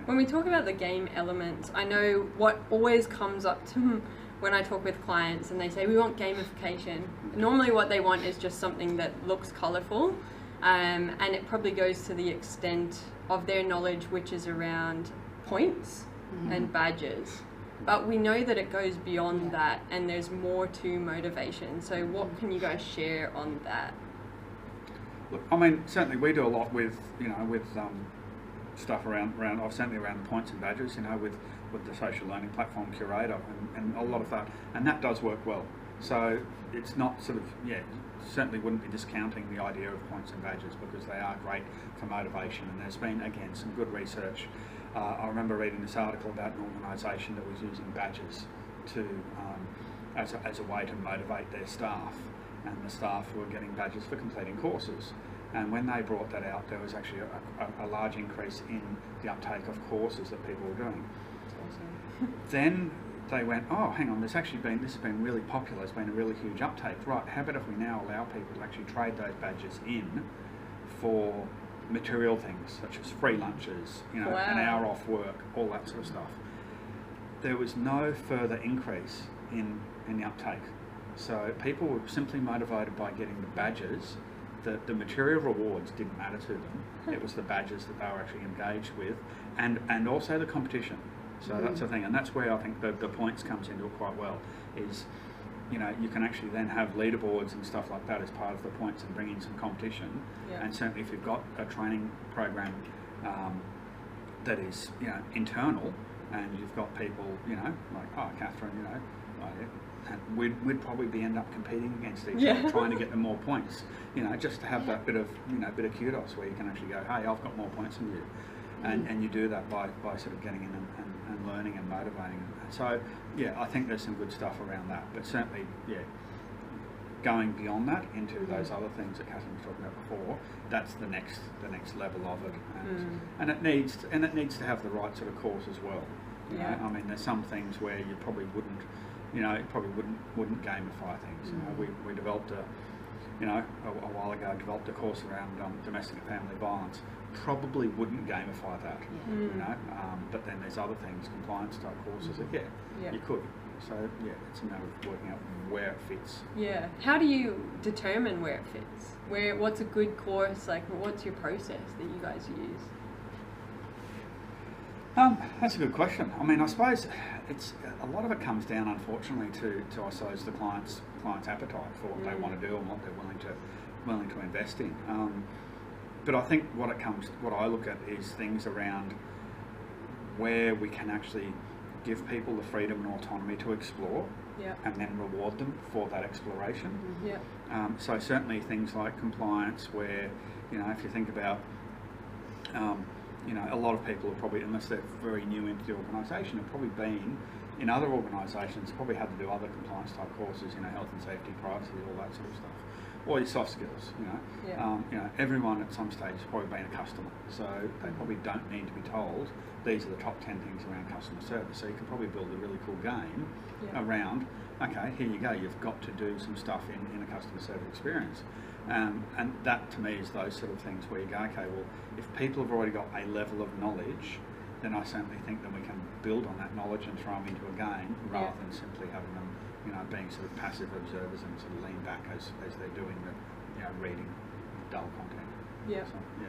When we talk about the game elements, I know what always comes up to when I talk with clients and they say we want gamification. Normally what they want is just something that looks colourful, and it probably goes to the extent of their knowledge, which is around points and badges. But we know that it goes beyond that, and there's more to motivation. So what can you guys share on that? Look, I mean, certainly we do a lot with, stuff around certainly around the points and badges, with the social learning platform curator and a lot of that, and that does work well. So it's not sort of, certainly wouldn't be discounting the idea of points and badges, because they are great for motivation, and there's been, again, some good research. I remember reading this article about an organisation that was using badges to as a way to motivate their staff, and the staff were getting badges for completing courses. And when they brought that out, there was actually a large increase in the uptake of courses that people were doing. Awesome. Then they went, oh, hang on, this has been really popular, it's been a really huge uptake. Right, how about if we now allow people to actually trade those badges in for material things, such as free lunches, an hour off work, all that sort of stuff. There was no further increase in the uptake. So people were simply motivated by getting the badges. The material rewards didn't matter to them. It was the badges that they were actually engaged with, and also the competition. So that's the thing, and that's where I think the points comes into it quite well, is you can actually then have leaderboards and stuff like that as part of the points and bring in some competition. And certainly if you've got a training program that is internal, and you've got people like, oh, Kathrine, we'd probably end up competing against each other, trying to get them more points, just to have that bit of kudos where you can actually go, hey, I've got more points than you. And you do that by sort of getting in and learning and motivating them. So I think there's some good stuff around that, but certainly going beyond that into those other things that Kathrine was talking about before, that's the next level of it, and it needs to have the right sort of course as well. I mean, there's some things where you probably wouldn't wouldn't gamify things. We developed a while ago developed a course around domestic and family violence. Probably wouldn't gamify that, but then there's other things, compliance type courses that you could. So it's a matter of working out where it fits. How do you determine where it fits? What's a good course? Like, what's your process that you guys use? That's a good question. I mean, I suppose a lot of it comes down, unfortunately, to I suppose the client's appetite for what they want to do and what they're willing to invest in. But I think what I look at is things around where we can actually give people the freedom and autonomy to explore, and then reward them for that exploration. So certainly things like compliance, where if you think about a lot of people have probably, unless they're very new into the organisation, have probably been in other organisations, probably had to do other compliance type courses, health and safety, privacy, all that sort of stuff, or your soft skills. Everyone at some stage has probably been a customer, so they probably don't need to be told these are the top 10 things around customer service. So you can probably build a really cool game around, okay, here you go, you've got to do some stuff in a customer service experience. And that to me is those sort of things where you go, okay, well, if people have already got a level of knowledge, then I certainly think that we can build on that knowledge and throw them into a game, rather than simply having them, being sort of passive observers and sort of lean back as they're doing the, reading dull content. So,